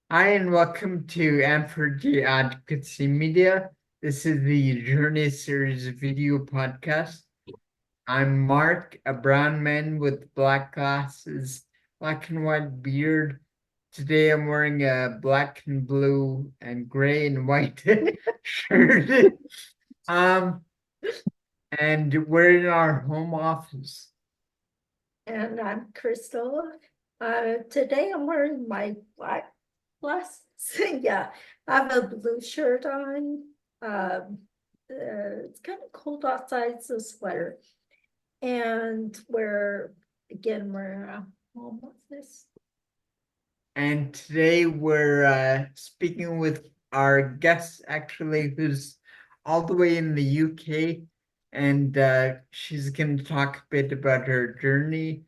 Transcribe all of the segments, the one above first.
Hi, and welcome to Ampergy Advocacy Media. This is the Journey Series video podcast. I'm Mark, a brown man with black glasses, black and white beard. Today I'm wearing a black and blue and gray and white shirt. Um, and we're in our home office. And I'm Crystal. Today I'm wearing my black glasses. Yeah, I have a blue shirt on. It's kind of cold outside, so sweater. And we're in a home office. And today we're speaking with our guest, actually, who's all the way in the UK, and she's going to talk a bit about her journey.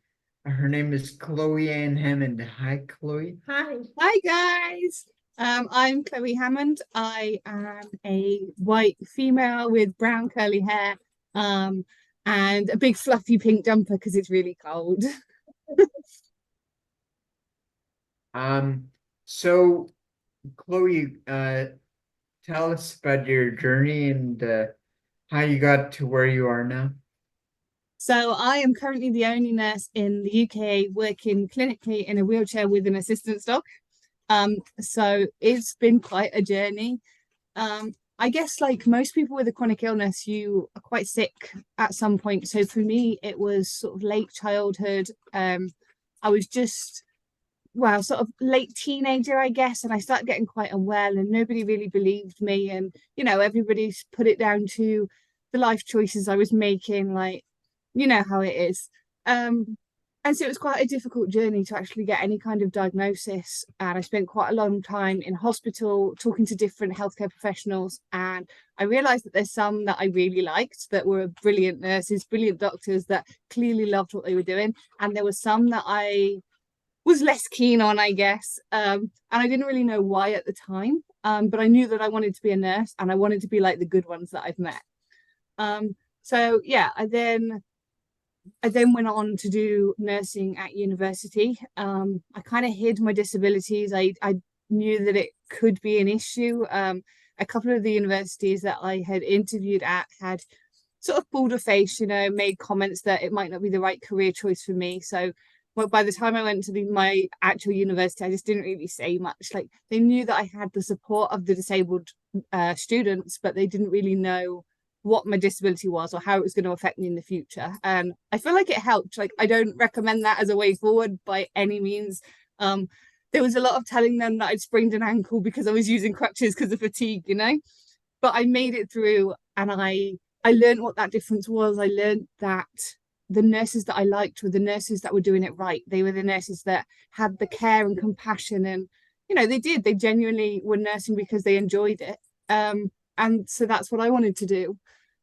Her name is Chloe Hammond. Hi, Chloe. Hi. Hi guys. I'm Chloe Hammond. I am a white female with brown curly hair, and a big fluffy pink jumper because it's really cold. So Chloe, tell us about your journey and how you got to where you are now. So I am currently the only nurse in the UK working clinically in a wheelchair with an assistance dog. So it's been quite a journey. I guess like most people with a chronic illness, you are quite sick at some point. So for me, it was sort of late childhood. I was just, well, sort of late teenager, I guess, and I started getting quite unwell, and nobody really believed me. And everybody's put it down to the life choices I was making, like how it is. And so it was quite a difficult journey to actually get any kind of diagnosis. And I spent quite a long time in hospital talking to different healthcare professionals. And I realized that there's some that I really liked that were brilliant nurses, brilliant doctors that clearly loved what they were doing. And there were some that I was less keen on, I guess. And I didn't really know why at the time. But I knew that I wanted to be a nurse and I wanted to be like the good ones that I've met. So yeah, I then went on to do nursing at university. I kind of hid my disabilities. I knew that it could be an issue. A couple of the universities that I had interviewed at had sort of pulled a face, made comments that it might not be the right career choice for me. So well, by the time I went to my actual university, I just didn't really say much. Like they knew that I had the support of the disabled students, but they didn't really know what my disability was or how it was going to affect me in the future. And I feel like it helped. Like I don't recommend that as a way forward by any means. There was a lot of telling them that I'd sprained an ankle because I was using crutches because of fatigue. But I made it through, and I learned what that difference was. I learned that the nurses that I liked were the nurses that were doing it right. They were the nurses that had the care and compassion, and they genuinely were nursing because they enjoyed it. And so that's what I wanted to do.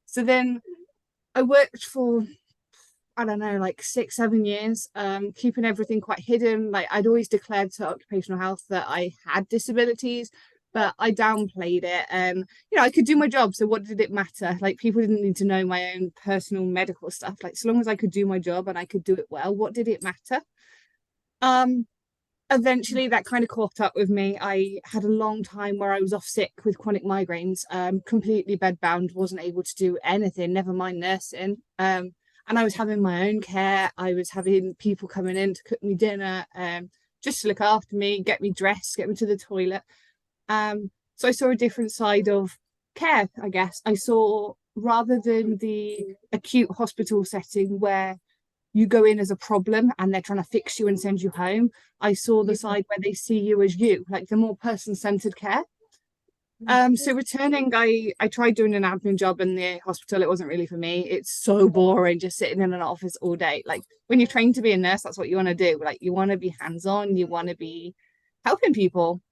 So then I worked for, I don't know, like 6, 7 years, keeping everything quite hidden. Like I'd always declared to occupational health that I had disabilities, but I downplayed it. And I could do my job, so what did it matter? Like people didn't need to know my own personal medical stuff. Like so long as I could do my job and I could do it well, what did it matter? Um, Eventually that kind of caught up with me. I had a long time where I was off sick with chronic migraines, completely bedbound, wasn't able to do anything, never mind nursing. And I was having my own care. I was having people coming in to cook me dinner, just to look after me, get me dressed, get me to the toilet. So I saw a different side of care, I guess. I saw, rather than the acute hospital setting where you go in as a problem and they're trying to fix you and send you home, I saw the side where they see you as you, like the more person-centered care. So returning, I tried doing an admin job in the hospital. It wasn't really for me. It's so boring just sitting in an office all day. Like when you're trained to be a nurse, that's what you want to do. Like you want to be hands-on, you want to be helping people.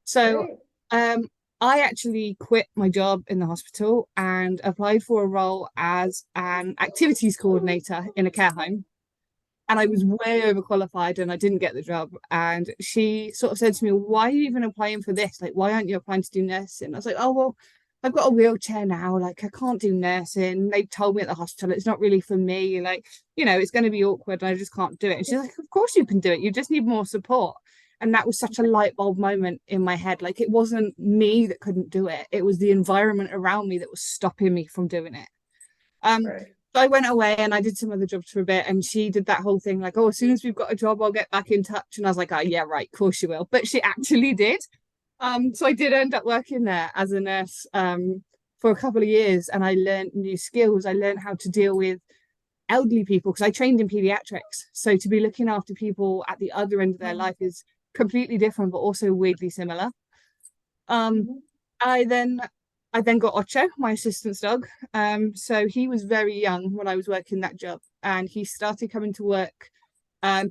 So Great. I actually quit my job in the hospital and applied for a role as an activities coordinator in a care home. And I was way overqualified and I didn't get the job. And she sort of said to me, "Why are you even applying for this? Like, why aren't you applying to do nursing?" I was like, "Oh, well, I've got a wheelchair now. Like, I can't do nursing. They told me at the hospital it's not really for me. Like, it's going to be awkward and I just can't do it." And she's like, "Of course you can do it. You just need more support." And that was such a light bulb moment in my head. Like, it wasn't me that couldn't do it. It was the environment around me that was stopping me from doing it. Right. So I went away and I did some other jobs for a bit, and she did that whole thing like, oh, as soon as we've got a job, I'll get back in touch. And I was like, oh yeah, right, of course you will. But she actually did. So I did end up working there as a nurse for a couple of years, and I learned new skills. I learned how to deal with elderly people because I trained in pediatrics. So to be looking after people at the other end of their life is completely different, but also weirdly similar. I then got Ocho, my assistant's dog. So he was very young when I was working that job, and he started coming to work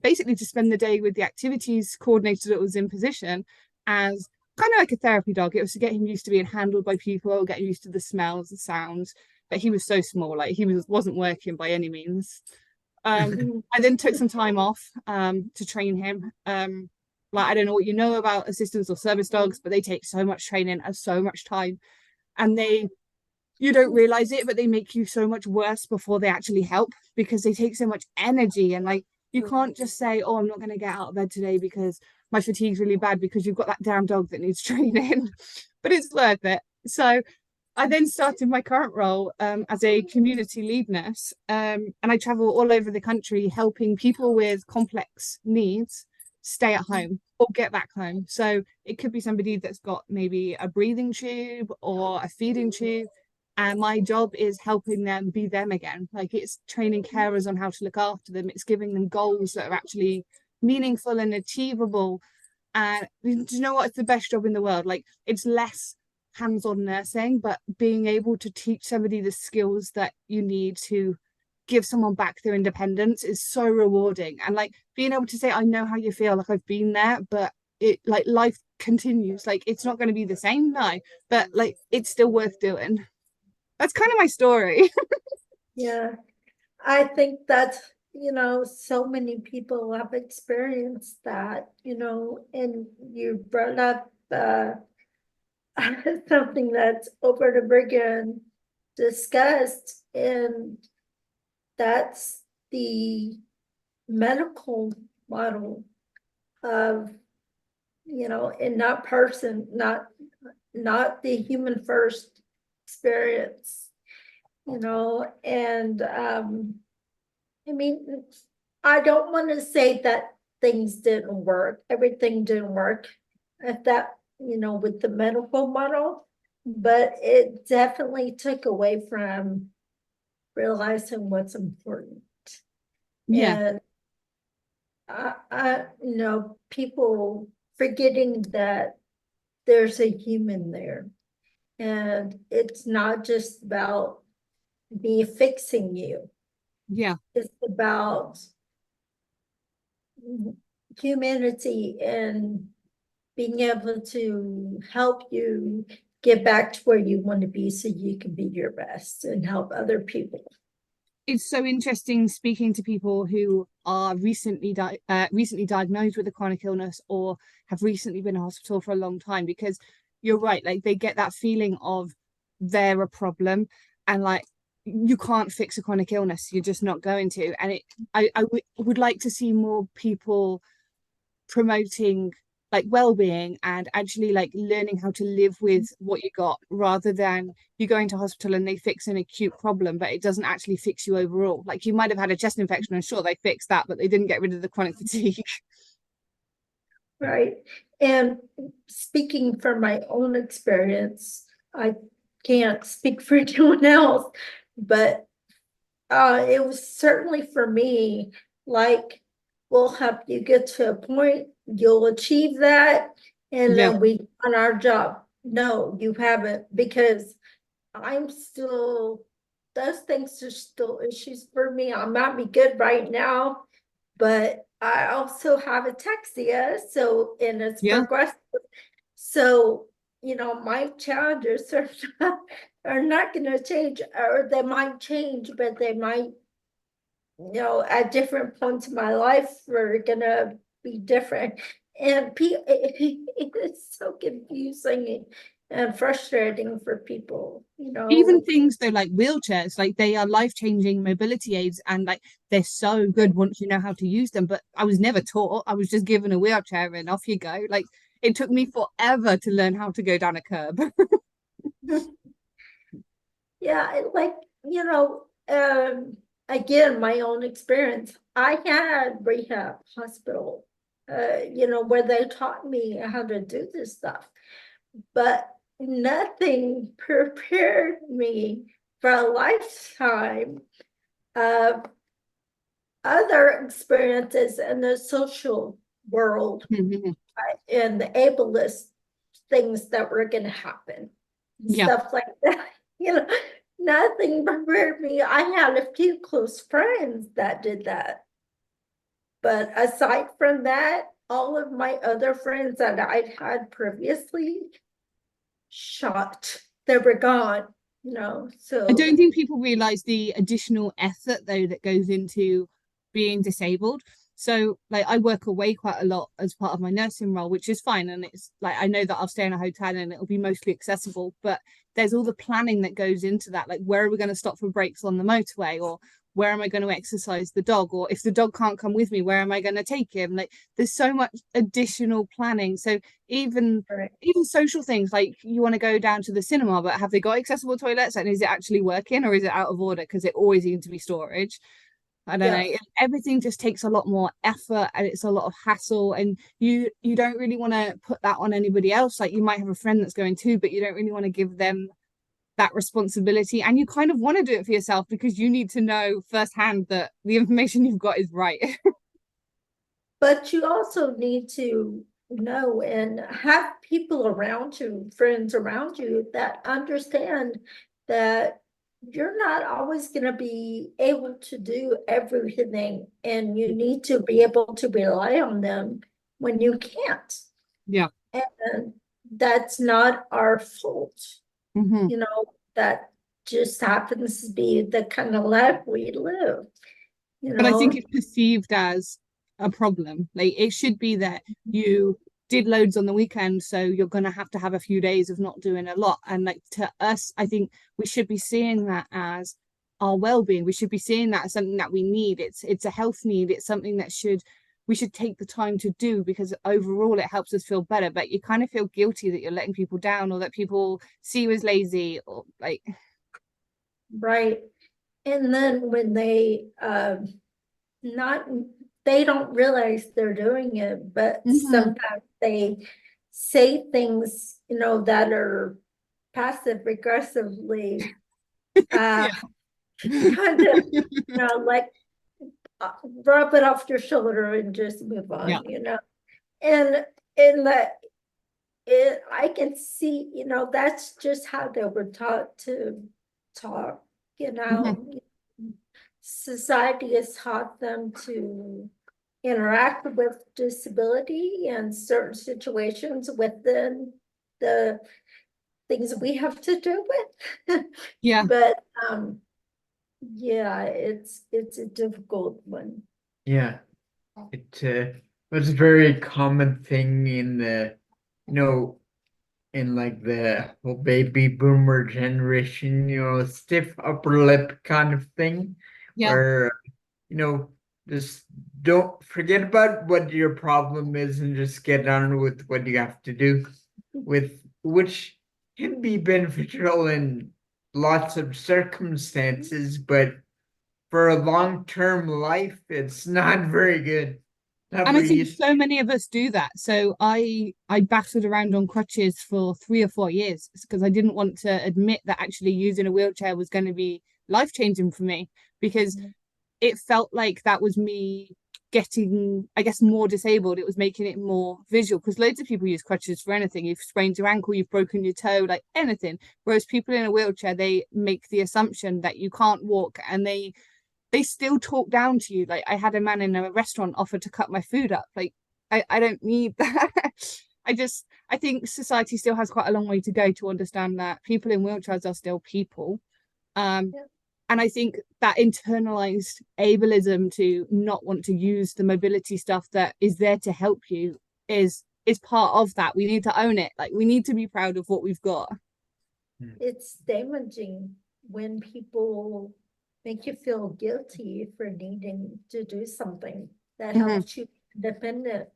basically to spend the day with the activities coordinator that was in position as kind of like a therapy dog. It was to get him used to being handled by people, get used to the smells, the sounds. But he was so small, like he wasn't working by any means. I then took some time off to train him. Like, I don't know what you know about assistants or service dogs, but they take so much training and so much time, and you don't realize it, but they make you so much worse before they actually help because they take so much energy. And like, you can't just say, oh, I'm not going to get out of bed today because my fatigue's really bad, because you've got that damn dog that needs training. But it's worth it. So I then started my current role as a community lead nurse, and I travel all over the country helping people with complex needs stay at home or get back home. So it could be somebody that's got maybe a breathing tube or a feeding tube, and my job is helping them be them again. Like, it's training carers on how to look after them. It's giving them goals that are actually meaningful and achievable. And do you know what? It's the best job in the world. Like, it's less hands-on nursing, but being able to teach somebody the skills that you need to give someone back their independence is so rewarding. And like, being able to say, I know how you feel, like I've been there, but it, like, life continues. Like, it's not going to be the same, no, but like, it's still worth doing. That's kind of my story. Yeah, I think that, so many people have experienced that, and you brought up something that's over and over again discussed, and that's the medical model of, and not person, not the human first experience, and I mean, I don't want to say that things didn't work, everything didn't work at that, with the medical model, but it definitely took away from realizing what's important. Yeah. And people forgetting that there's a human there, and it's not just about me fixing you. Yeah. It's about humanity and being able to help you get back to where you want to be so you can be your best and help other people. It's so interesting speaking to people who are recently diagnosed with a chronic illness or have recently been in hospital for a long time, because you're right, like, they get that feeling of they're a problem, and like, you can't fix a chronic illness, you're just not going to. And I would like to see more people promoting like well-being and actually like learning how to live with what you got, rather than you go into hospital and they fix an acute problem but it doesn't actually fix you overall. Like, you might have had a chest infection and sure, they fixed that, but they didn't get rid of the chronic fatigue. Right. And speaking from my own experience, I can't speak for anyone else, but it was certainly for me, like, we'll help you get to a point, you'll achieve that, and Yeah. then we on our job. No, you haven't, because I'm still, those things are still issues for me. I might be good right now, but I also have ataxia, so, and it's Yeah. progressive. So, my challenges are not going to change, or they might change, but they might, at different points in my life are going to be different. And it's so confusing and frustrating for people, you know. Even things though like wheelchairs, like they are life-changing mobility aids, and like they're so good once you know how to use them. But I was never taught. I was just given a wheelchair and off you go. Like it took me forever to learn how to go down a curb. Yeah, like, you know, again, my own experience. I had rehab hospital, you know, where they taught me how to do this stuff, but nothing prepared me for a lifetime of other experiences in the social world and the ableist things that were going to happen, Yeah. stuff like that. You know, nothing prepared me. I had a few close friends that did that. But aside from that, all of my other friends that I'd had previously shot, they were gone, you know. I don't So think people realize the additional effort though that goes into being disabled. So like I work away quite a lot as part of my nursing role, which is fine. And it's like I know that I'll stay in a hotel and it'll be mostly accessible, but there's all the planning that goes into that. Like where are we going to stop for breaks on the motorway, or where am I going to exercise the dog? Or if the dog can't come with me, where am I going to take him? Like there's so much additional planning. So even right. even social things, like you want to go down to the cinema, but have they got accessible toilets, and is it actually working, or is it out of order because it always needs to be storage? I don't know. Everything just takes a lot more effort and it's a lot of hassle, and you don't really want to put that on anybody else. Like you might have a friend that's going too, but you don't really want to give them that responsibility, and you kind of want to do it for yourself because you need to know firsthand that the information you've got is right. But you also need to know and have people around you, friends around you that understand that you're not always going to be able to do everything, and you need to be able to rely on them when you can't. Yeah. And that's not our fault. Mm-hmm. You know, that just happens to be the kind of life we live, you But I think know. it's perceived as a problem. Like it should be that you did loads on the weekend, so you're gonna have to have a few days of not doing a lot. And like to us, I think we should be seeing that as our well-being. We should be seeing that as something that we need. It's a health need. It's something that we should take the time to do because overall it helps us feel better. But you kind of feel guilty that you're letting people down, or that people see you as lazy, or like Right. And then when they not they don't realize they're doing it, but sometimes they say things, you know, that are passive aggressively kind of, you know, like rub it off your shoulder and just move on, yeah. you know. And in that I can see, you know, that's just how they were taught to talk, you know. Society has taught them to interact with disability in certain situations within the things we have to do with. Yeah. But yeah, it's a difficult one. Yeah, it was a very common thing in the, you know, in like the whole baby boomer generation, you know, stiff upper lip kind of thing, Yeah. where, you know, just don't forget about what your problem is and just get on with what you have to do, with which can be beneficial in lots of circumstances, but for a long-term life, it's not very good. Not And I very think useful. so many of us do that. So I battled around on crutches for 3 or 4 years because I didn't want to admit that actually using a wheelchair was going to be life-changing for me, because it felt like that was me getting, I guess, more disabled. It was making it more visual, because loads of people use crutches for anything. You've sprained your ankle, you've broken your toe, like anything. Whereas people in a wheelchair, they make the assumption that you can't walk, and they still talk down to you. Like I had a man in a restaurant offer to cut my food up. Like I don't need that. I think society still has quite a long way to go to understand that people in wheelchairs are still people. And I think that internalized ableism to not want to use the mobility stuff that is there to help you is is part of that. We need to own it. Like, we need to be proud of what we've got. It's damaging when people make you feel guilty for needing to do something that helps you be independent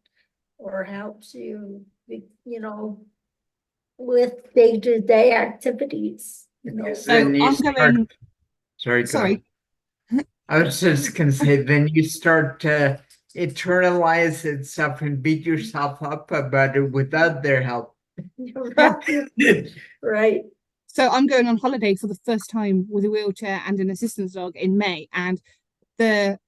or helps you, you know, with day-to-day activities. You know, So I'm going. Sorry, go Sorry. ahead. I was just gonna say, then you start to internalize and stuff and beat yourself up about it without their help. Right. So I'm going on holiday for the first time with a wheelchair and an assistance dog in May, and the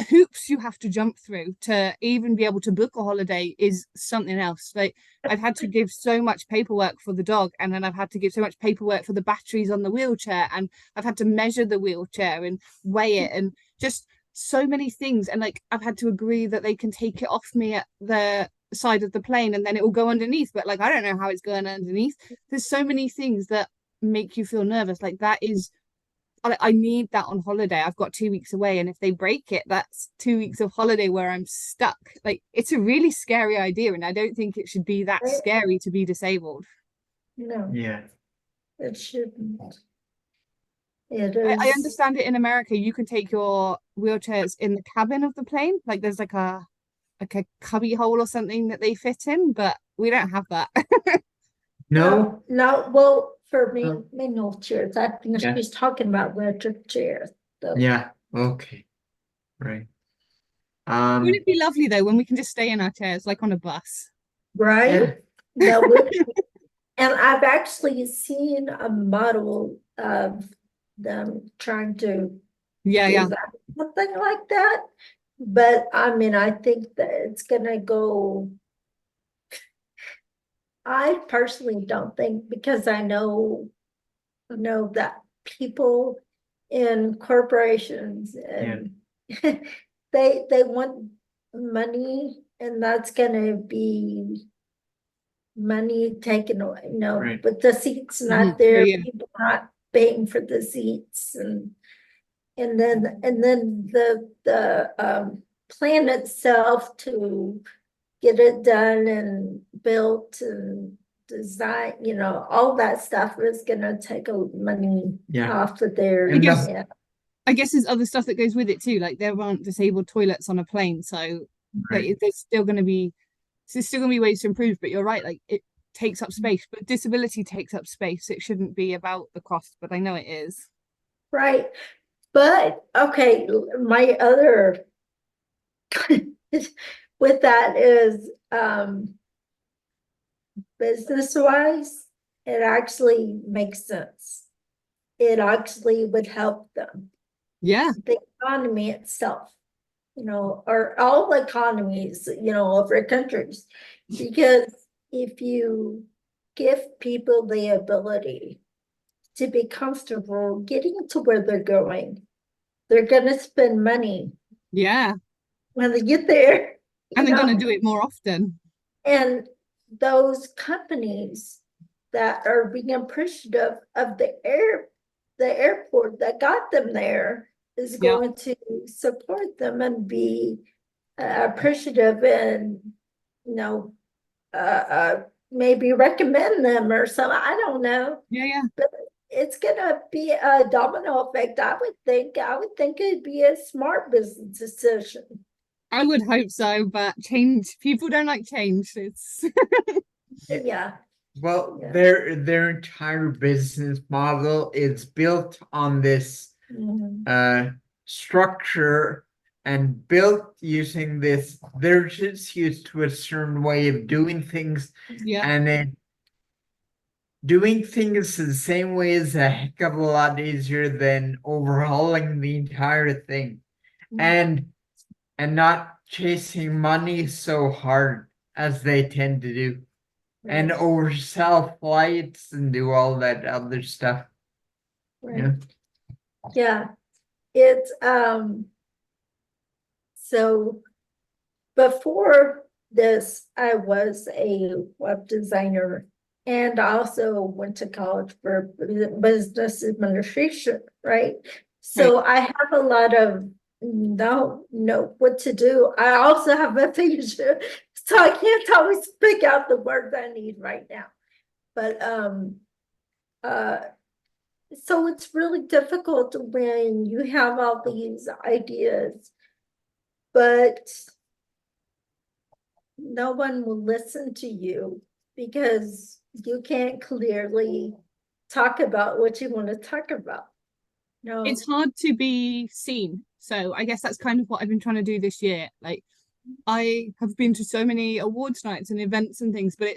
hoops you have to jump through to even be able to book a holiday is something else. Like, I've had to give so much paperwork for the dog, and then I've had to give so much paperwork for the batteries on the wheelchair, and I've had to measure the wheelchair and weigh it, and just so many things. And like, I've had to agree that they can take it off me at the side of the plane and then it will go underneath, but like, I don't know how it's going underneath. There's so many things that make you feel nervous. Like, that is, I need that on holiday. I've got 2 weeks away, and if they break it, that's 2 weeks of holiday where I'm stuck. Like, it's a really scary idea, and I don't think it should be that scary to be disabled. No, Yeah. it shouldn't. It is. I understand it in America. You can take your wheelchairs in the cabin of the plane. Like, there's like a cubby hole or something that they fit in, but we don't have that. No? No, well, for me, manual chairs, I think she's talking about electric chairs. So. Yeah, okay. Right. Wouldn't it be lovely though when we can just stay in our chairs like on a bus? Right? That would be. And I've actually seen a model of them trying to Yeah. something like that. But I mean, I think that it's gonna go. I personally don't think, because I know that people in corporations and they want money, and that's gonna be money taken away, but the seats not there, people not paying for the seats, and then the plan itself to get it done and built and design, all that stuff is gonna take money off of there. I guess there's other stuff that goes with it too. Like, there aren't disabled toilets on a plane, so like, there's still gonna be ways to improve. But you're right, like, it takes up space, but disability takes up space. It shouldn't be about the cost, but I know it is. Right. But okay, my other with that is business wise, it actually makes sense. It actually would help them. Yeah. The economy itself, or all economies, of our countries, because if you give people the ability to be comfortable getting to where they're going, they're going to spend money. Yeah. When they get there. And they're going to do it more often. And those companies that are being appreciative of the airport that got them there is going to support them and be appreciative and, maybe recommend them or something. I don't know. Yeah. But it's gonna be a domino effect. I would think it'd be a smart business decision. I would hope so, but people don't like change. It's Well, their entire business model is built on this structure and built using this. They're just used to a certain way of doing things, and then doing things the same way is a heck of a lot easier than overhauling the entire thing, and not chasing money so hard as they tend to do, and oversell flights and do all that other stuff. Yeah, it's so before this, I was a web designer and also went to college for business administration, right? So I have a lot of know what to do. I also have aphasia, So I can't always pick out the words I need right now. But so it's really difficult when you have all these ideas, but no one will listen to you because you can't clearly talk about what you want to talk about. No. It's hard to be seen. So I guess that's kind of what I've been trying to do this year. Like I have been to so many awards nights and events and things, but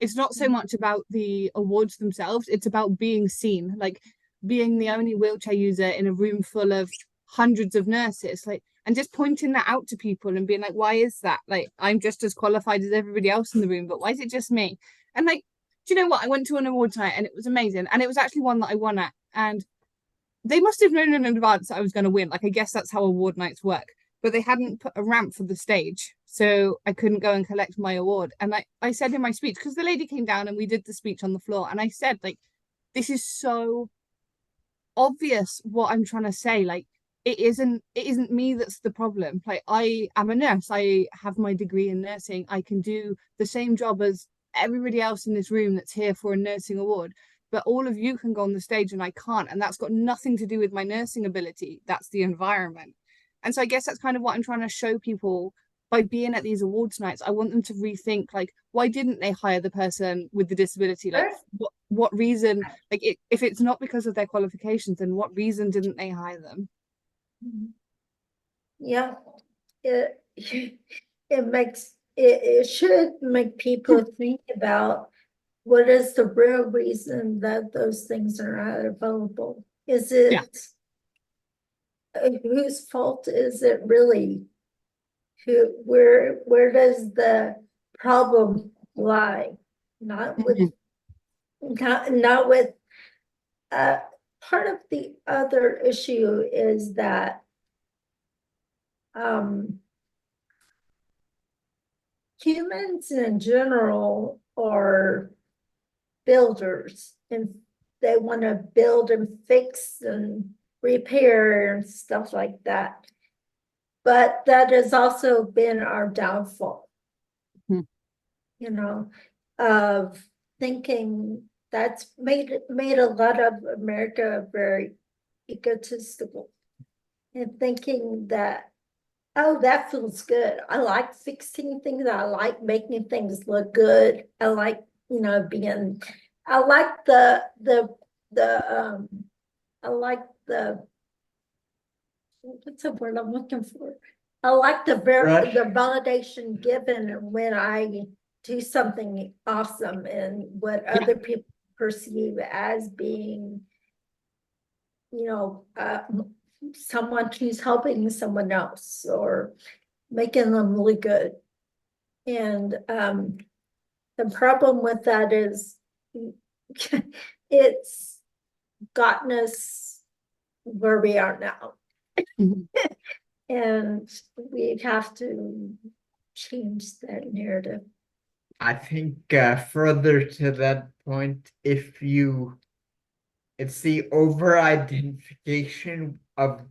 it's not so much about the awards themselves, it's about being seen, like being the only wheelchair user in a room full of hundreds of nurses, like, and just pointing that out to people and being like, why is that? Like, I'm just as qualified as everybody else in the room, but why is it just me? And like, do you know what? I went to an awards night and it was amazing. And it was actually one that I won at. And they must have known in advance that I was going to win. Like, I guess that's how award nights work. But they hadn't put a ramp for the stage, so I couldn't go and collect my award. And I said in my speech, because the lady came down and we did the speech on the floor, and I said, like, this is so obvious what I'm trying to say. Like, it isn't me that's the problem. Like, I am a nurse. I have my degree in nursing. I can do the same job as everybody else in this room that's here for a nursing award. But all of you can go on the stage and I can't. And that's got nothing to do with my nursing ability. That's the environment. And so I guess that's kind of what I'm trying to show people by being at these awards nights. I want them to rethink, like, why didn't they hire the person with the disability? Like, what reason, like, if it's not because of their qualifications, then what reason didn't they hire them? Yeah, it it should make people think about what is the real reason that those things are not available. Is it whose fault is it really? Where does the problem lie? Not with not with part of the other issue is that humans in general are builders, and they want to build and fix and repair and stuff like that. But that has also been our downfall, you know, of thinking that's made a lot of America very egotistical, and thinking that, oh, that feels good. I like fixing things. I like making things look good. I like, you know, being, I like I like the, what's the word I'm looking for? I like the validation given when I do something awesome and what other people perceive as being, you know, someone who's helping someone else or making them look good. And the problem with that is it's gotten us where we are now. And we have to change that narrative. I think further to that point, it's the over-identification of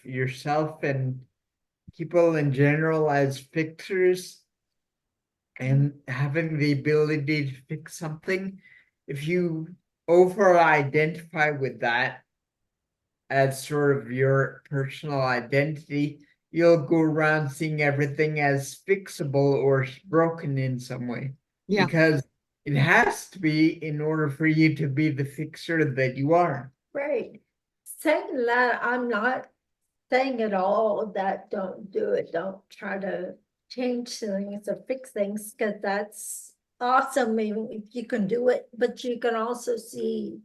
yourself and people in general as fixers and having the ability to fix something. If you over-identify with that as sort of your personal identity, you'll go around seeing everything as fixable or broken in some way. Yeah. Because it has to be in order for you to be the fixer that you are. Right. Saying that, I'm not saying at all that don't do it. Don't try to change things or fix things, because that's awesome if you can do it, but you can also see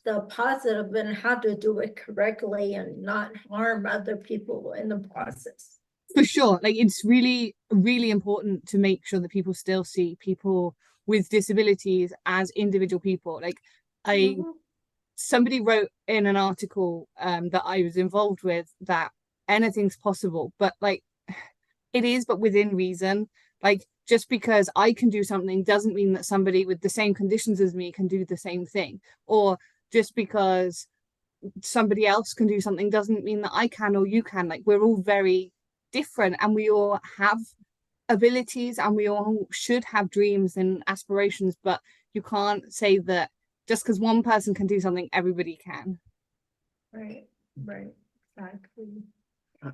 the positive in how to do it correctly and not harm other people in the process. For sure. Like, it's really, really important to make sure that people still see people with disabilities as individual people. Like, somebody wrote in an article that I was involved with that anything's possible, but like, it is, but within reason. Like, just because I can do something doesn't mean that somebody with the same conditions as me can do the same thing. Or just because somebody else can do something doesn't mean that I can or you can. Like, we're all very different, and we all have abilities and we all should have dreams and aspirations, but you can't say that just because one person can do something, everybody can. Right, exactly. Uh.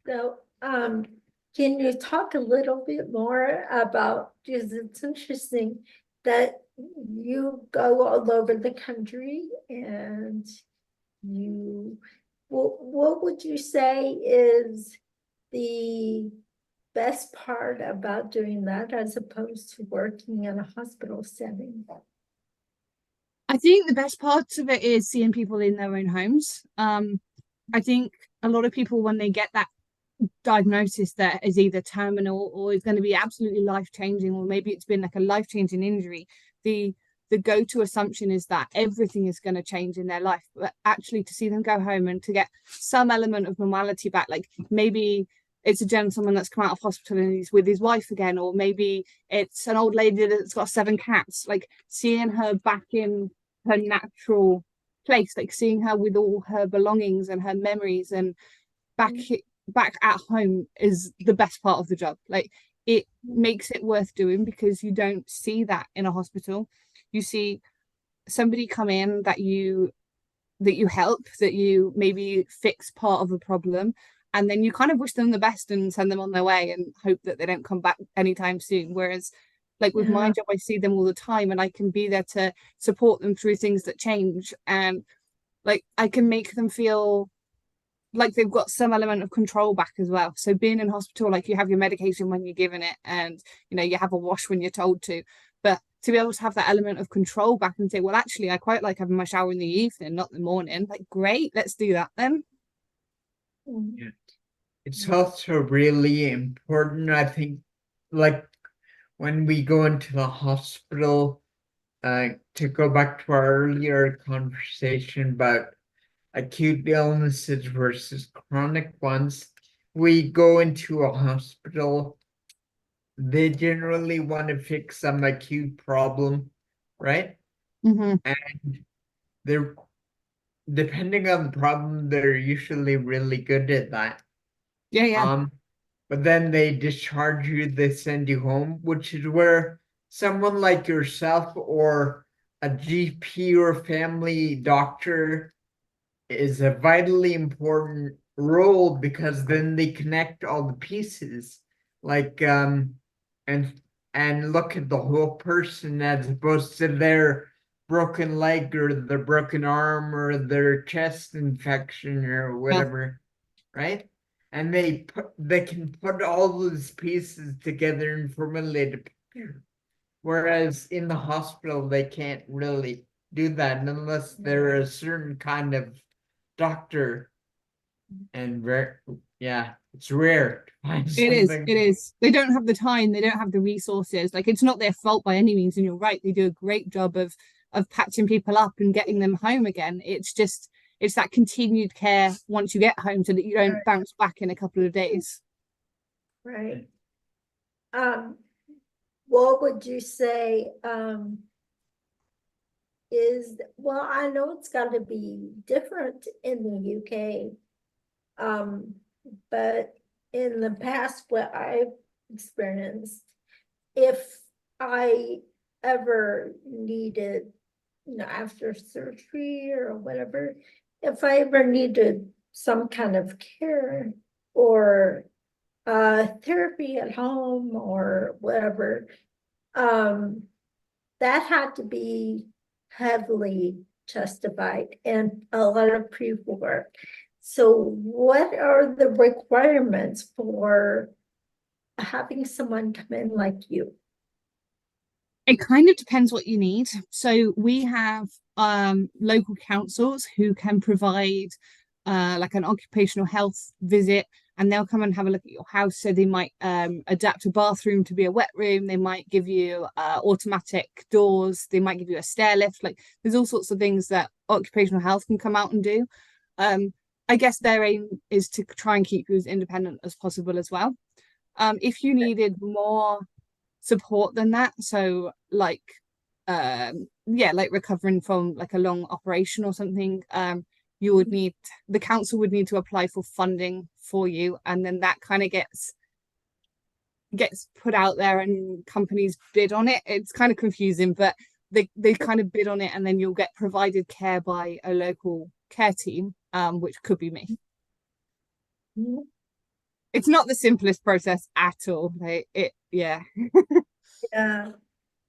So, can you talk a little bit more about, because it's interesting that you go all over the country and what would you say is the best part about doing that as opposed to working in a hospital setting? I think the best part of it is seeing people in their own homes. I think a lot of people, when they get that diagnosis that is either terminal or is going to be absolutely life-changing, or maybe it's been like a life-changing injury, the go-to assumption is that everything is going to change in their life. But actually, to see them go home and to get some element of normality back, like maybe it's a gentleman that's come out of hospital and he's with his wife again, or maybe it's an old lady that's got 7 cats, like seeing her back in her natural place, like seeing her with all her belongings and her memories and back at home is the best part of the job. Like, it makes it worth doing because you don't see that in a hospital. You see somebody come in that you help, that you maybe fix part of a problem, and then you kind of wish them the best and send them on their way and hope that they don't come back anytime soon. Whereas like with my job, I see them all the time and I can be there to support them through things that change, and like I can make them feel like they've got some element of control back as well. So being in hospital, like you have your medication when you're given it, and you have a wash when you're told to, but to be able to have that element of control back and say, well, actually I quite like having my shower in the evening, not the morning, like great, let's do that then. Yeah. It's also really important, I think, like when we go into the hospital, to go back to our earlier conversation about acute illnesses versus chronic ones, we go into a hospital, they generally want to fix some acute problem, right? Mm-hmm. And they're, depending on the problem, they're usually really good at that. Yeah. But then they discharge you, they send you home, which is where someone like yourself or a GP or family doctor is a vitally important role, because then they connect all the pieces, like and look at the whole person as opposed to their broken leg or their broken arm or their chest infection or Yeah. whatever, right? And they can put all those pieces together and formulate a picture. Whereas in the hospital, they can't really do that unless they're a certain kind of doctor. And it's rare to find It is. something. It is. They don't have the time. They don't have the resources. Like, it's not their fault by any means. And you're right. They do a great job of patching people up and getting them home again. It's that continued care once you get home, so that you don't bounce back in a couple of days. Right. What would you say well, I know it's got to be different in the UK, but in the past, what I've experienced, if I ever needed, after surgery or whatever, if I ever needed some kind of care or therapy at home or whatever, that had to be heavily justified and a lot of pre-work. So what are the requirements for having someone come in like you? It kind of depends what you need. So we have local councils who can provide like an occupational health visit, and they'll come and have a look at your house. So they might adapt a bathroom to be a wet room. They might give you automatic doors. They might give you a stair lift. Like, there's all sorts of things that occupational health can come out and do. I guess their aim is to try and keep you as independent as possible as well. If you needed more support than that, so like like recovering from like a long operation or something, you would need, the council would need to apply for funding for you, and then that kind of gets gets put out there and companies bid on it. It's kind of confusing, but they kind of bid on it, and then you'll get provided care by a local care team, which could be me. It's not the simplest process at all. Yeah. Yeah,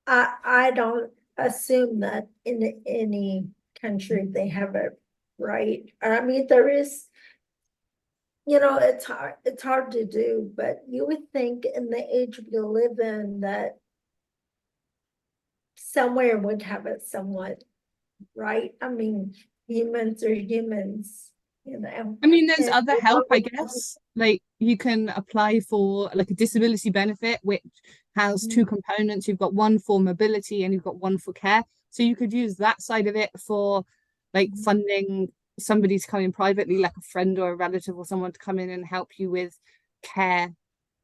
I don't assume that in any country they have it right. I mean, there is, it's hard to do, but you would think in the age we live in that somewhere would have it somewhat right. I mean, humans are humans, I mean, there's and other help, I guess. Like you can apply for like a disability benefit, which has two components. You've got one for mobility and you've got one for care. So you could use that side of it for like funding somebody to come in privately, like a friend or a relative or someone to come in and help you with care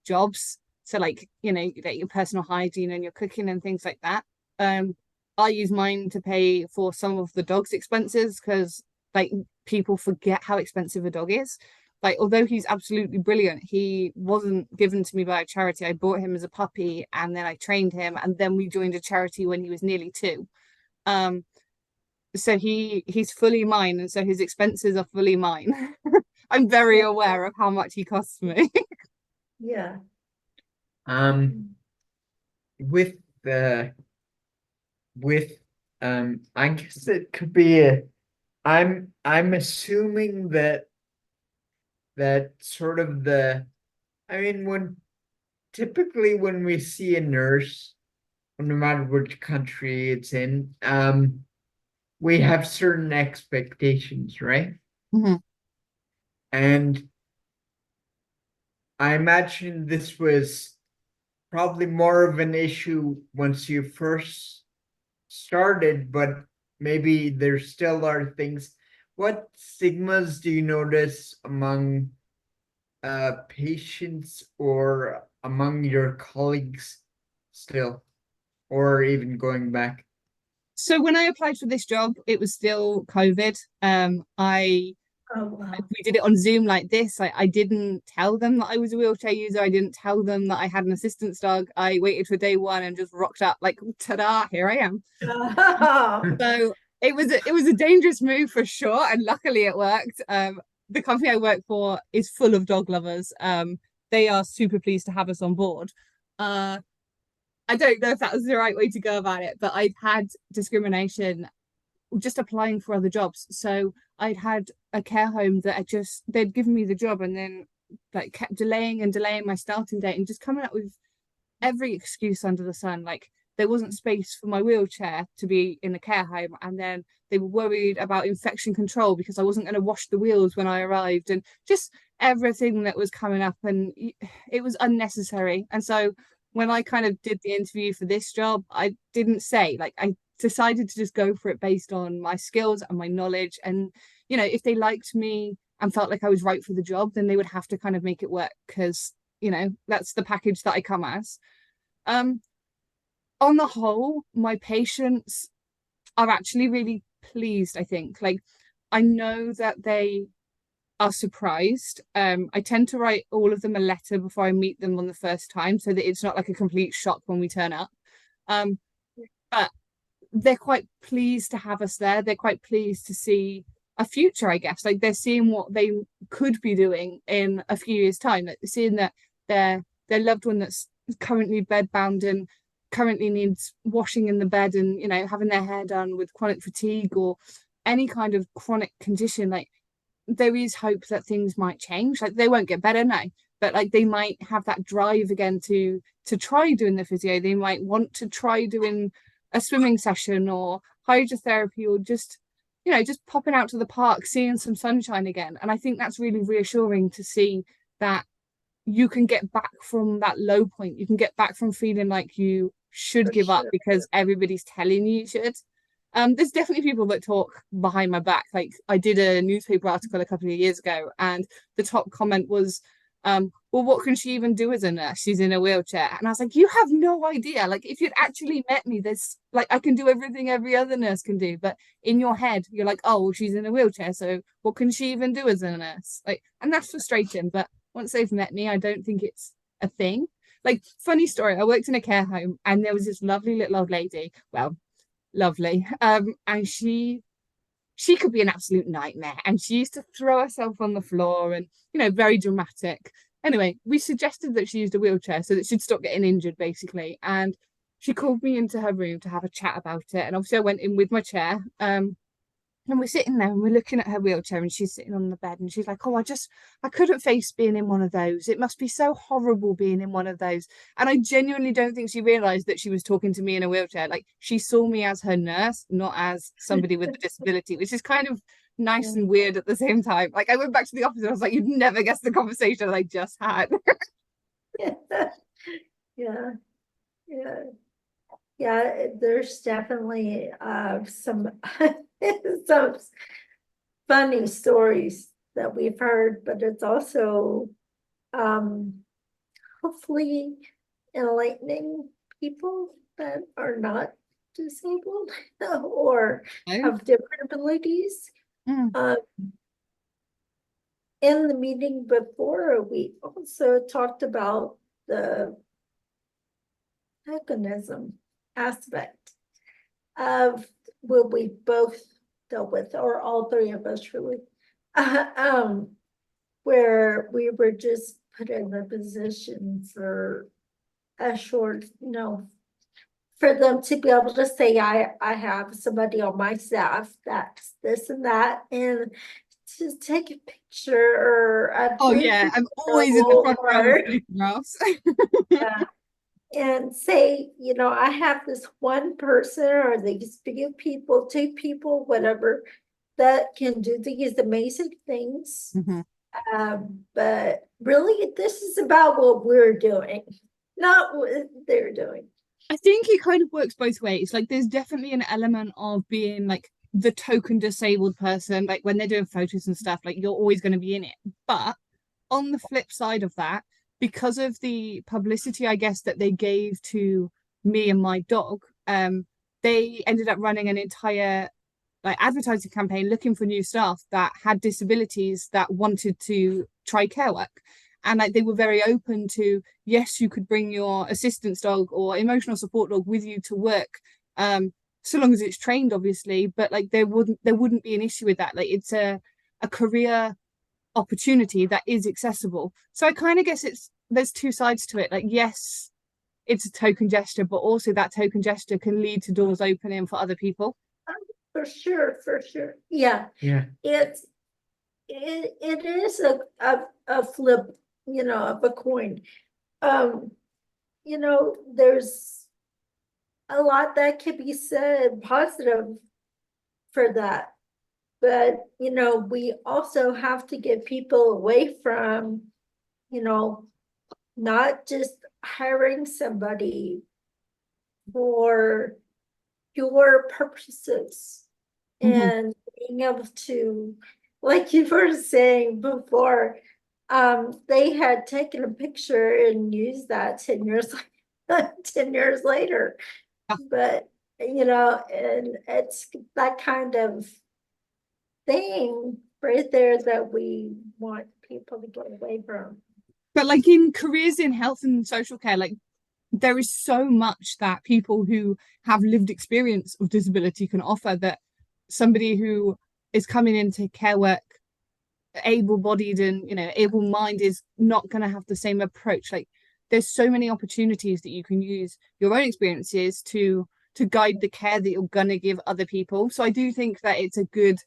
jobs. So like, like your personal hygiene and your cooking and things like that. I use mine to pay for some of the dog's expenses because like people forget how expensive a dog is. Like, although he's absolutely brilliant, he wasn't given to me by a charity. I bought him as a puppy and then I trained him, and then we joined a charity when he was nearly 2. So he's fully mine, and so his expenses are fully mine. I'm very aware of how much he costs me. Yeah. With I guess it could be I'm assuming that sort of I mean, typically when we see a nurse, no matter which country it's in, we have certain expectations, right? And I imagine this was probably more of an issue once you first started, but maybe there still are things. What stigmas do you notice among patients or among your colleagues still, or even going back? So when I applied for this job, it was still COVID. We did it on Zoom like this. I didn't tell them that I was a wheelchair user. I didn't tell them that I had an assistance dog. I waited for day 1 and just rocked up like, ta-da, here I am. So it was a dangerous move for sure, and luckily it worked. The company I work for is full of dog lovers. They are super pleased to have us on board. I don't know if that was the right way to go about it, but I'd had discrimination just applying for other jobs. So I'd had a care home that they'd given me the job and then like kept delaying and delaying my starting date and just coming up with every excuse under the sun. Like there wasn't space for my wheelchair to be in the care home, and then they were worried about infection control because I wasn't going to wash the wheels when I arrived, and just everything that was coming up, and it was unnecessary. And so when I kind of did the interview for this job, I didn't say, like, I decided to just go for it based on my skills and my knowledge. And, if they liked me and felt like I was right for the job, then they would have to kind of make it work because, that's the package that I come as. On the whole, my patients are actually really pleased, I think. Like, I know that they are surprised. I tend to write all of them a letter before I meet them on the first time so that it's not like a complete shock when we turn up. But they're quite pleased to have us there. They're quite pleased to see a future, I guess. Like they're seeing what they could be doing in a few years' time. Like seeing that their loved one that's currently bedbound and currently needs washing in the bed and, having their hair done with chronic fatigue or any kind of chronic condition, like there is hope that things might change. Like they won't get better now, but like they might have that drive again to try doing the physio. They might want to try doing a swimming session or hydrotherapy or just popping out to the park, seeing some sunshine again. And I think that's really reassuring to see that you can get back from that low point. You can get back from feeling like you should give up because everybody's telling you should. There's definitely people that talk behind my back. Like I did a newspaper article a couple of years ago, and the top comment was, well, what can she even do as a nurse? She's in a wheelchair. And I was like, you have no idea. Like if you'd actually met me, there's like I can do everything every other nurse can do. But in your head, you're like, oh, well, she's in a wheelchair, so what can she even do as a nurse? Like, and that's frustrating. But once they've met me, I don't think it's a thing. Like, funny story, I worked in a care home and there was this lovely little old lady, well, lovely, and she could be an absolute nightmare, and she used to throw herself on the floor and, you know, very dramatic. Anyway, we suggested that she used a wheelchair so that she'd stop getting injured, basically. And she called me into her room to have a chat about it. And obviously I went in with my chair. And we're sitting there and we're looking at her wheelchair, and she's sitting on the bed and she's like, oh, I couldn't face being in one of those. It must be so horrible being in one of those. And I genuinely don't think she realized that she was talking to me in a wheelchair. Like, she saw me as her nurse, not as somebody with a disability, which is kind of nice and weird at the same time. Like, I went back to the office and I was like, you'd never guess the conversation I just had. Yeah, yeah, yeah. Yeah, there's definitely some some funny stories that we've heard, but it's also hopefully enlightening people that are not disabled or have different abilities. Mm. In the meeting before, we also talked about the tokenism aspect of what we both dealt with, or all three of us really, where we were just put in a position for a short, for them to be able to say, I have somebody on my staff that's this and that, and to take a picture or a Oh yeah, I'm always in the front row of photographs. and say, I have this one person or these few people, two people, whatever, that can do these amazing things. Mm-hmm. But really, this is about what we're doing, not what they're doing. I think it kind of works both ways. Like, there's definitely an element of being like the token disabled person. Like, when they're doing photos and stuff, like, you're always going to be in it. But on the flip side of that, because of the publicity, I guess, that they gave to me and my dog, they ended up running an entire like advertising campaign looking for new staff that had disabilities that wanted to try care work. And like, they were very open to, yes, you could bring your assistance dog or emotional support dog with you to work, so long as it's trained, obviously. But like, there wouldn't be an issue with that. Like, it's a career opportunity that is accessible. So I kind of guess there's two sides to it. Like, yes, it's a token gesture, but also that token gesture can lead to doors opening for other people. For sure, for sure. Yeah. It is a flip, of a coin. There's a lot that can be said positive for that. But, we also have to get people away from, not just hiring somebody for your purposes, and being able to, like you were saying before, they had taken a picture and used that 10 years 10 years later. But and it's that kind of thing right there that we want people to get away from. But like, in careers in health and social care, like, there is so much that people who have lived experience of disability can offer that somebody who is coming into care work able-bodied and, able-minded is not going to have the same approach. Like, there's so many opportunities that you can use your own experiences to guide the care that you're going to give other people. So I do think that it's a good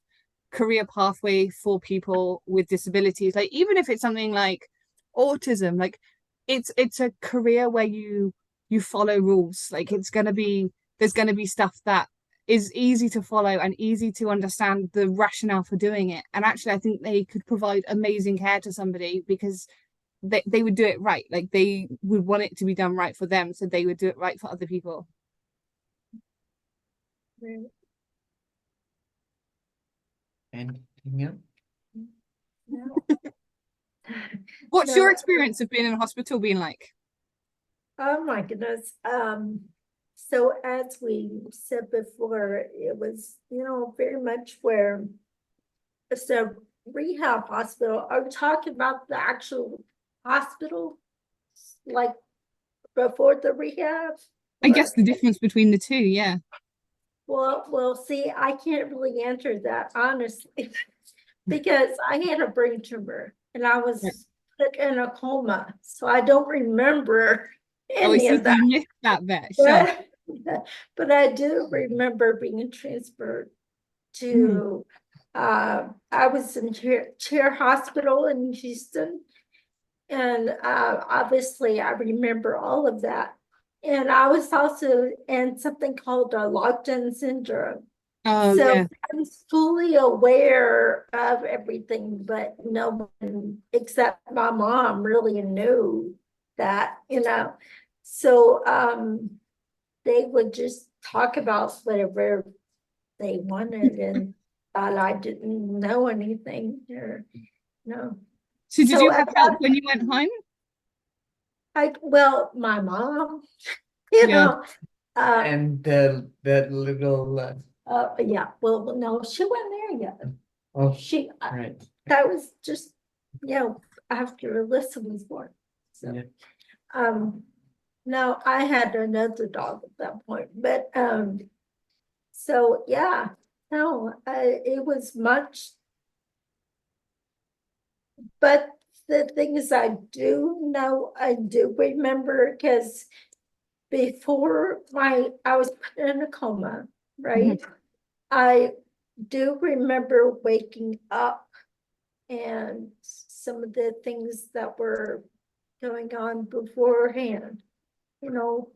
career pathway for people with disabilities. Like, even if it's something like autism, like, it's a career where you follow rules. Like, there's going to be stuff that is easy to follow and easy to understand the rationale for doing it. And actually, I think they could provide amazing care to somebody because they would do it right. Like, they would want it to be done right for them, so they would do it right for other people. Right. Anything else? No. What's your experience of being in a hospital been like? Oh my goodness. So as we said before, it was, very much where it's a rehab hospital. Are we talking about the actual hospital? Like before the rehab? I guess Or- the difference between the two, yeah. Well, see, I can't really answer that honestly, because I had a brain tumor and I Right. was put in a coma, so I don't remember Oh, I any see. of So that. you missed that bit. Sure. But I do remember being transferred to, I was in Chair Hospital in Houston. And obviously I remember all of that. And I was also in something called locked-in syndrome. Oh, So yeah. I was fully aware of everything, but no one except my mom really knew that, you know. So they would just talk about whatever they wanted and thought I didn't know anything or no. So did you So have help when you went home? well, my mom, you Yeah. know, And that little yeah, well, no, she wasn't there yet. oh She, right. that was just, after Alyssa was born. So, Yeah. no, I had another dog at that point, but, so, yeah, no, it was much. But the things I do know, I do remember, because before I was put in a coma, right? I do remember waking up and some of the things that were going on beforehand, you know,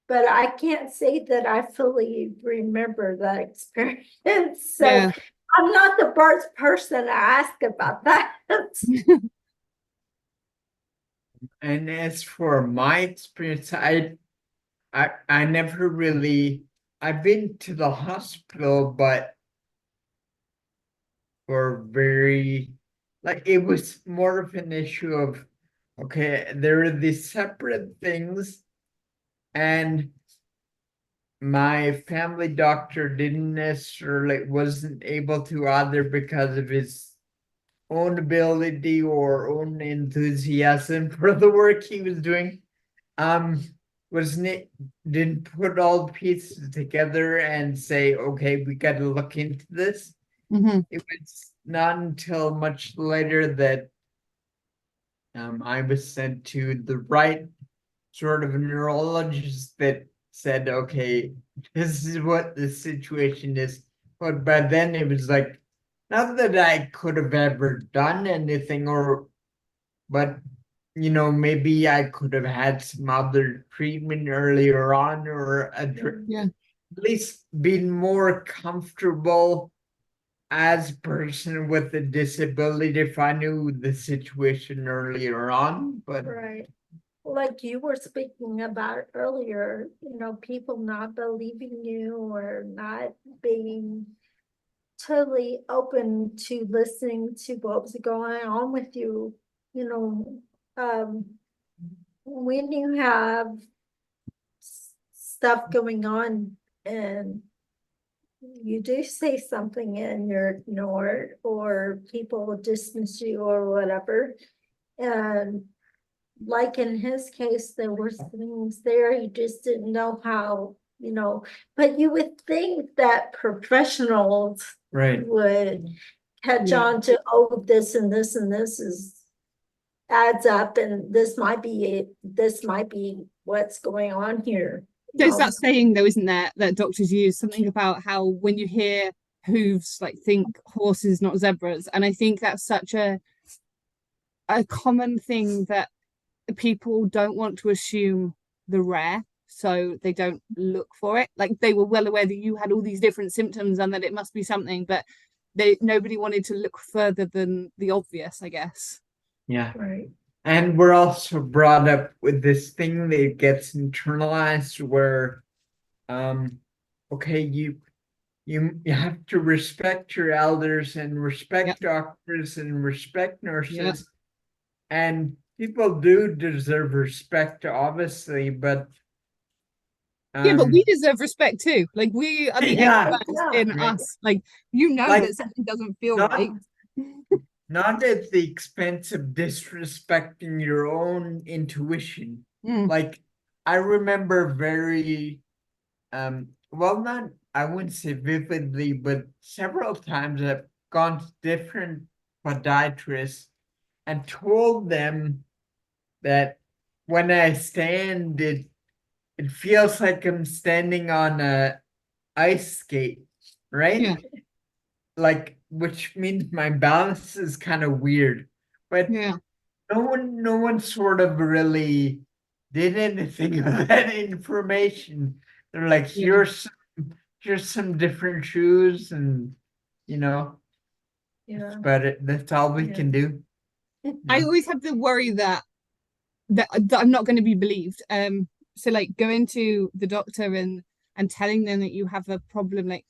but I can't say that I fully remember that experience. So Yeah. I'm not the first person to ask about that. And as for my experience, I never really, I've been to the hospital, but for very, like, it was more of an issue of, okay, there are these separate things, and my family doctor didn't necessarily, wasn't able to, either because of his own ability or own enthusiasm for the work he was doing, um wasn't didn't put all the pieces together and say, okay, we got to look into this. It was not until much later that I was sent to the right sort of neurologist that said, okay, this is what the situation is. But by then it was like, not that I could have ever done anything, or but maybe I could have had some other treatment earlier on, or Yeah. at least been more comfortable as a person with a disability if I knew the situation earlier on. But Right. Like you were speaking about earlier, people not believing you or not being totally open to listening to what was going on with you, you know, when you have stuff going on and you do say something and you're ignored or people dismiss you or whatever. And like in his case, there were things there, he just didn't know how, but you would think that professionals right. would catch Yeah. on to, oh, this and this and this is adds up and this might be it, this might be what's going on here. There's that saying though, isn't there, that doctors use something about how when you hear hooves, like think horses, not zebras. And I think that's such a common thing that people don't want to assume the rare, so they don't look for it. Like they were well aware that you had all these different symptoms and that it must be something, but nobody wanted to look further than the obvious, I guess. Yeah. Right. And we're also brought up with this thing that gets internalized where, okay, you have to respect your elders and respect Yep. doctors and respect nurses. Yep. And people do deserve respect, obviously, but yeah, but we deserve respect too. Like we are the yeah, experts in right. us. Like Like, that something doesn't feel not, right. not at the expense of disrespecting your own intuition. Mm. Like I remember very, well, not, I wouldn't say vividly, but several times I've gone to different podiatrists and told them that when I stand, it feels like I'm standing on a ice skate, right? Yeah. Like, which means my balance is kind of weird. But Yeah. no one sort of really did anything with that information. They're like, Yeah. here's some different shoes, and you know, Yeah. but that's all we can do. I Yeah. always have the worry that I'm not going to be believed. So like going to the doctor and telling them that you have a problem, like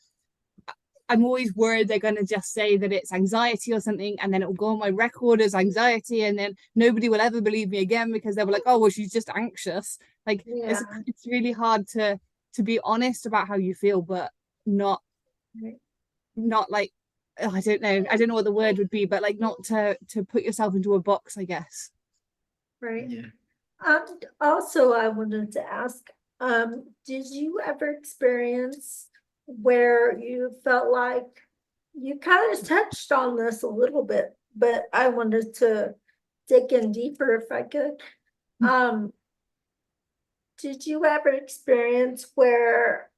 I'm always worried they're going to just say that it's anxiety or something, and then it will go on my record as anxiety, and then nobody will ever believe me again because they'll be like, oh well, she's just anxious. Like Yeah. it's really hard to be honest about how you feel, but not Right. not like I don't know what the word would be, but like not to put yourself into a box, I guess. Right. Yeah. Also, I wanted to ask, did you ever experience where you felt like you kind of touched on this a little bit, but I wanted to dig in deeper if I could. Um, did you ever experience where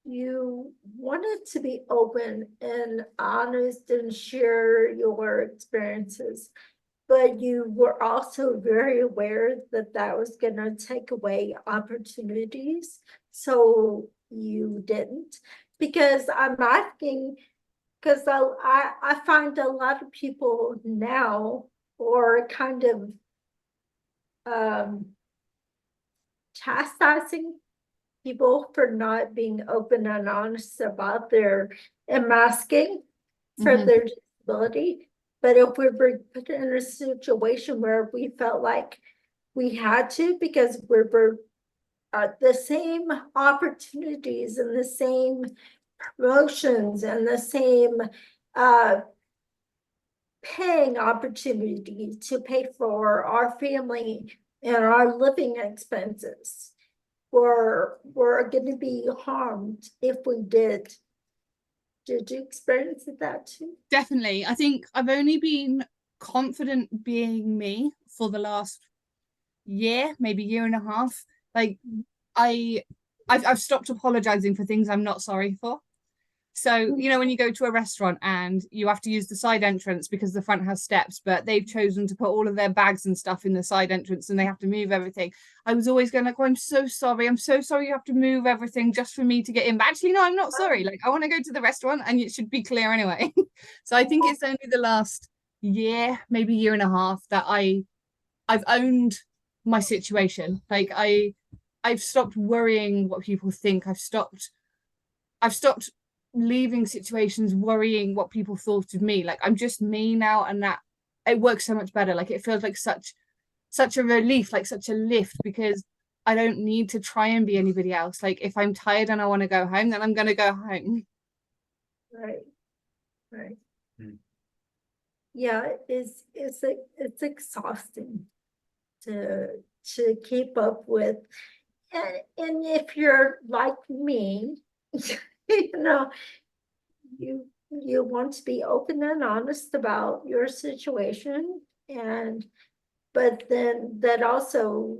you wanted to be open and honest and share your experiences, but you were also very aware that that was going to take away opportunities, so you didn't? Because I'm asking, because I find a lot of people now are kind of chastising people for not being open and honest about their and masking for Mhm. their disability. But if we were put in a situation where we felt like we had to, because we were the same opportunities and the same promotions and the same uh, paying opportunity to pay for our family and our living expenses, were going to be harmed if we did. Did you experience that too? Definitely. I think I've only been confident being me for the last year, maybe year and a half. Like I I've stopped apologizing for things I'm not sorry for. So, you know, when you go to a restaurant and you have to use the side entrance because the front has steps, but they've chosen to put all of their bags and stuff in the side entrance and they have to move everything. I was always going like, oh, I'm so sorry. I'm so sorry you have to move everything just for me to get in. But actually, no, I'm not sorry. Like, I want to go to the restaurant and it should be clear anyway. So I think it's only the last year, maybe year and a half that I've owned my situation. Like I've stopped worrying what people think. I've stopped leaving situations worrying what people thought of me. Like I'm just me now, and that it works so much better. Like it feels like such a relief, like such a lift, because I don't need to try and be anybody else. Like if I'm tired and I want to go home, then I'm gonna go home. Right, right. Mm. Yeah, it's exhausting to keep up with. And if you're like me, you know, you want to be open and honest about your situation, and but then that also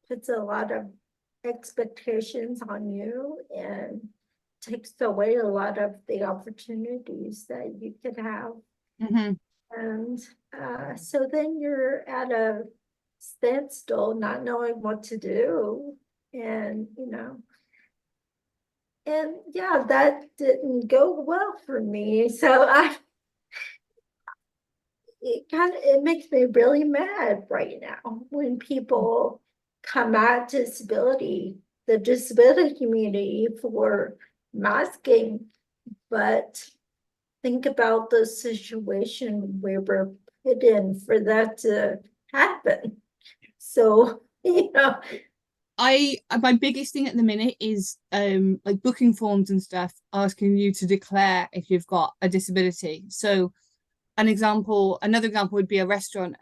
puts a lot of expectations on you and takes away a lot of the opportunities that you could have. Mm-hmm. And so then you're at a standstill, not knowing what to do. And, and yeah, that didn't go well for me. So it makes me really mad right now when people come at the disability community for masking, but think about the situation we were put in for that to happen. So, My biggest thing at the minute is like booking forms and stuff asking you to declare if you've got a disability. So another example would be a restaurant.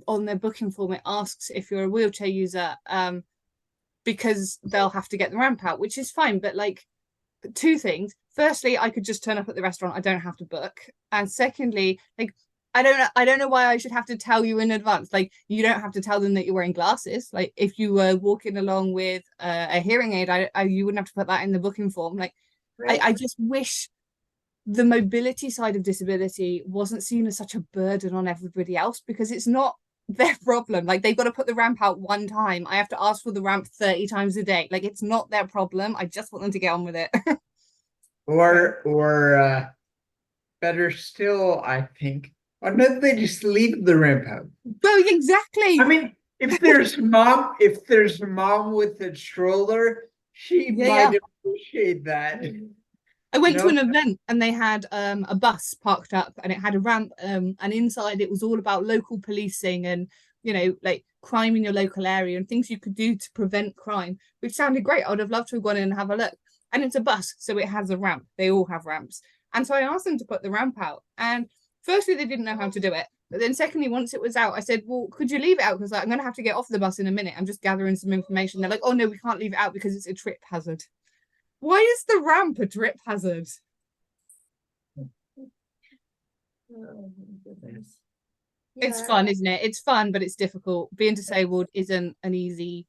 on their booking form, it asks if you're a wheelchair user, because they'll have to get the ramp out, which is fine. But like, two things. Firstly, I could just turn up at the restaurant. I don't have to book. And secondly, like, I don't know why I should have to tell you in advance. Like, you don't have to tell them that you're wearing glasses. Like, if you were walking along with a hearing aid, you wouldn't have to put that in the booking form. Like, Right. I just wish the mobility side of disability wasn't seen as such a burden on everybody else, because it's not their problem. Like, they've got to put the ramp out one time. I have to ask for the ramp 30 times a day. Like, it's not their problem. I just want them to get on with it. Or better still, I think, why don't they just leave the ramp out? Well, exactly. I mean, if there's a mom with a stroller, she Yeah. might appreciate that. I went to No? an event and they had a bus parked up and it had a ramp, and inside it was all about local policing and, you know, like crime in your local area and things you could do to prevent crime, which sounded great. I would have loved to have gone in and have a look. And it's a bus, so it has a ramp. They all have ramps. And so I asked them to put the ramp out. And firstly, they didn't know how to do it. But then secondly, once it was out, I said, well, could you leave it out? Because I'm going to have to get off the bus in a minute. I'm just gathering some information. They're like, oh, no, we can't leave it out because it's a trip hazard. Why is the ramp a trip hazard? Oh, my goodness. It's Yeah. fun, isn't it? It's fun, but it's difficult. Being disabled isn't an easy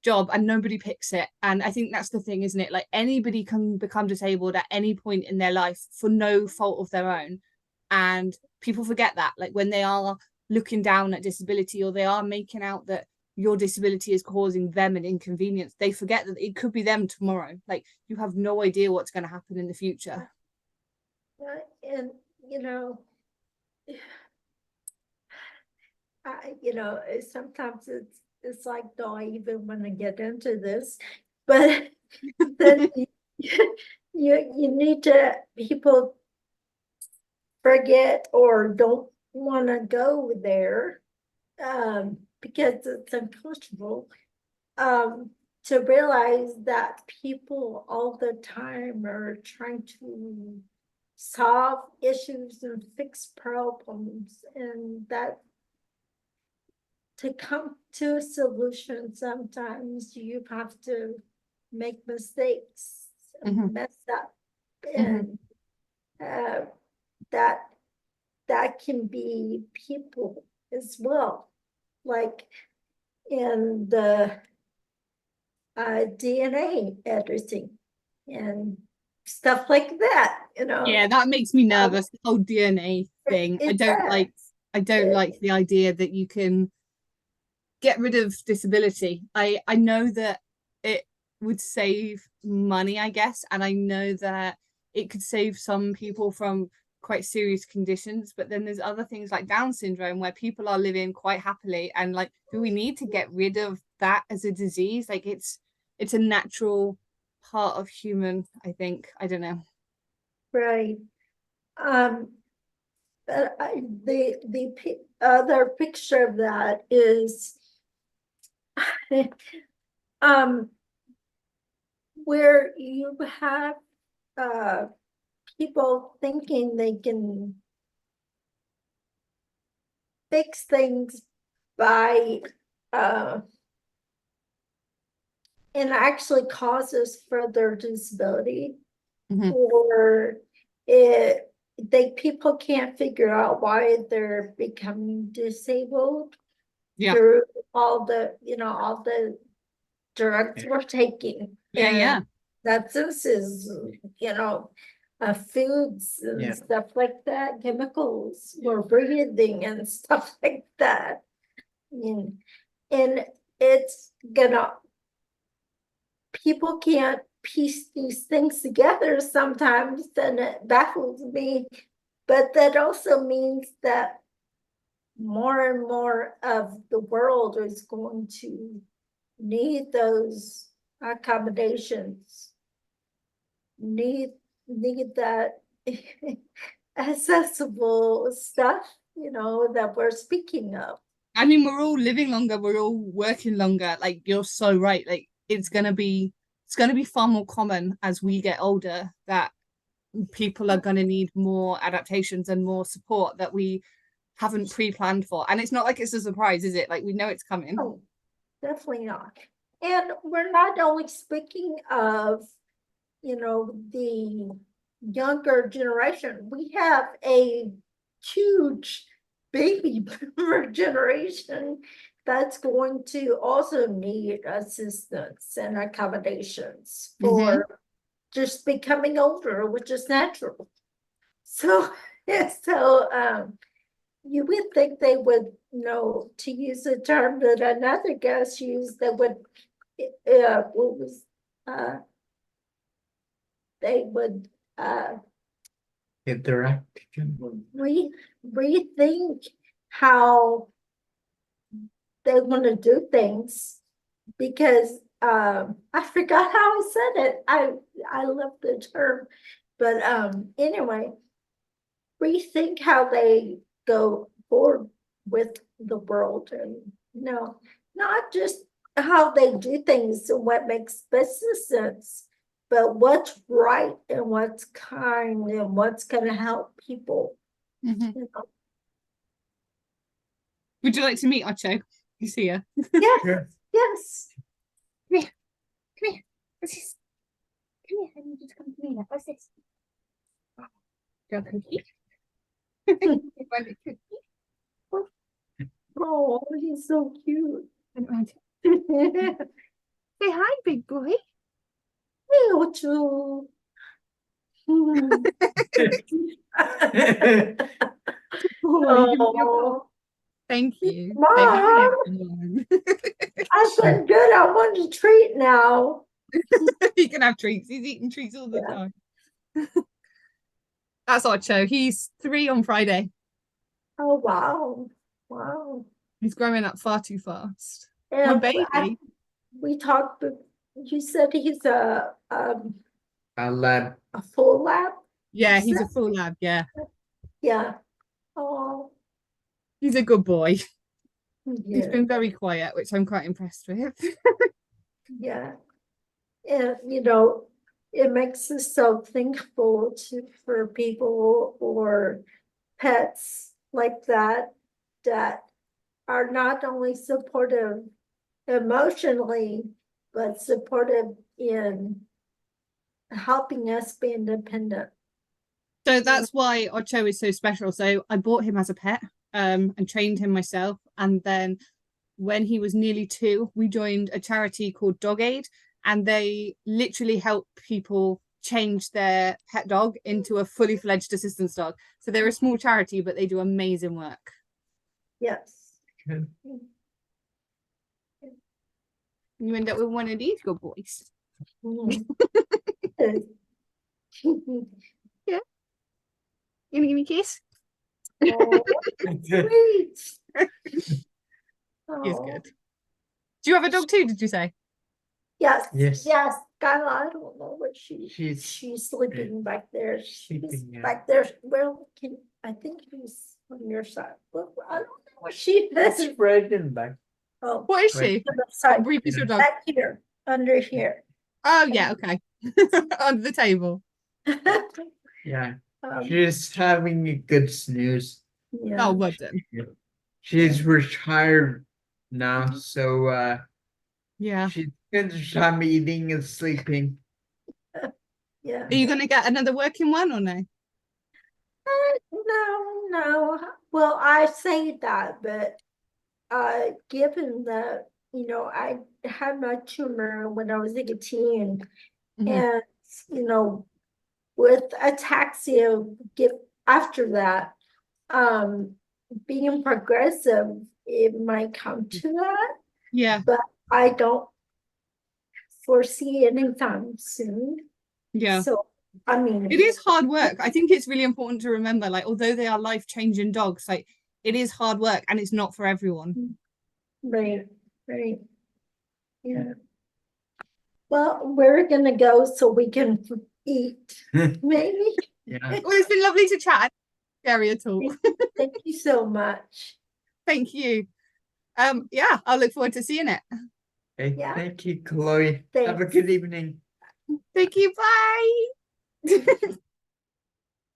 job and nobody picks it. And I think that's the thing, isn't it? Like, anybody can become disabled at any point in their life for no fault of their own. And people forget that, like, when they are looking down at disability or they are making out that your disability is causing them an inconvenience, they forget that it could be them tomorrow. Like, you have no idea what's going to happen in the future. And sometimes it's like, do I even want to get into this? But then you need to, people forget or don't want to go there because it's uncomfortable, to realize that people all the time are trying to solve issues and fix problems, and that to come to a solution, sometimes you have to make mistakes, mess up, and that can be people as well, like in the DNA editing and stuff like that, Yeah, that makes me nervous, the whole DNA thing. I don't like the idea that you can get rid of disability. I know that it would save money, I guess, and I know that it could save some people from quite serious conditions, but then there's other things like Down syndrome where people are living quite happily, and like, do we need to get rid of that as a disease? Like, it's a natural part of human, I think. I don't know. Right. But the other picture of that is where you have people thinking they can fix things by and actually causes further disability, or people can't figure out why they're becoming disabled through all the drugs we're taking. Substances, foods and stuff like that, chemicals we're breathing and stuff like that. And it's people can't piece these things together sometimes, and it baffles me. But that also means that more and more of the world is going to need those accommodations, need that accessible stuff, that we're speaking of. I mean, we're all living longer, we're all working longer. Like, you're so right. Like, it's gonna be far more common as we get older that people are gonna need more adaptations and more support that we haven't pre-planned for. And it's not like it's a surprise, is it? Like, we know it's coming. Oh, definitely not. And we're not only speaking of, the younger generation. We have a huge baby boomer generation that's going to also need assistance and accommodations for just becoming older, which is natural. So, you would think they would know, to use a term that another guest used, that would, what was, they would Interact. rethink how they want to do things, because I forgot how I said it. I love the term, but anyway, rethink how they go forward with the world, and not just how they do things and what makes business sense, but what's right and what's kind and what's going to help people. Would you like to meet Ocho? He's here. Yes, Sure. yes. Come here. Come here. What's this? Come here. I need you to come to me now. What's this? Do you want a cookie? You want a cookie? Oh, he's so cute. Say hi, big boy. Hey, Ocho. Oh, Thank you. Mom. Say hi, everyone. I've been good. I want a treat now. He can have treats. He's eating treats all the Yeah. time. That's Ocho. He's 3 on Friday. Oh, wow. Wow. He's growing up far too fast. And My baby. we talked, but you said he's a lab. full lab? Yeah, he's a full lab. Yeah. Yeah. Oh, He's a good boy. yeah. He's been very quiet, which I'm quite impressed with. Yeah. And, it makes us so thankful for people or pets like that are not only supportive emotionally, but supportive in helping us be independent. So that's why Ocho is so special. So I bought him as a pet, and trained him myself. And then when he was nearly 2, we joined a charity called A.I.D, and they literally help people change their pet dog into a fully fledged assistance dog. So they're a small charity, but they do amazing work. Yes. Good. You end up with one of these good boys. Mhm. Yeah. You gonna give me a kiss? Oh, sweet. He's Oh, good. Do you have a dog too, did you say? yes, Yes. yes. Skylar, I don't know what She's she's sleeping back there. She's sleeping, yeah. back there. Well, I think she's on your side. Well, I don't know what she That's is. Brendan back. Oh, What is Wait. she? to the What side, breed is your dog? back here, under here. Oh yeah, okay. Under the table. Yeah. Um, She's having a good snooze. yeah. Oh, well done. She's retired now, so Yeah. she's finished time eating and sleeping. Yeah. Are you gonna get another working one or no? No. Well, I say that, but given that, I had my tumor when I was 18, and with ataxia after that, being progressive, it might come to that, Yeah. but I don't foresee anytime soon. Yeah. So, I mean, It is hard work. I think it's really important to remember, like, although they are life-changing dogs, like, it is hard work and it's not for everyone. right. Yeah. Well, we're gonna go so we can eat, maybe. Yeah. Well, it's been lovely to chat. Scary at all. Thank you so much. Thank you. Yeah, I'll look forward to seeing it. Okay, Yeah. thank you, Chloe. Have a Thanks. good evening. Thank you. Bye.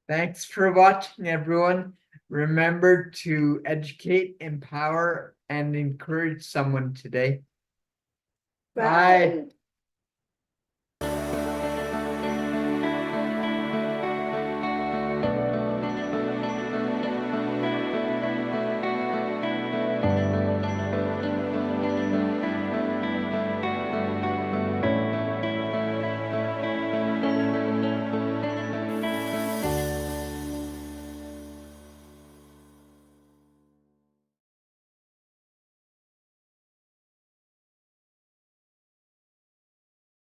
Thanks for watching, everyone. Remember to educate, empower, and encourage someone today. Bye.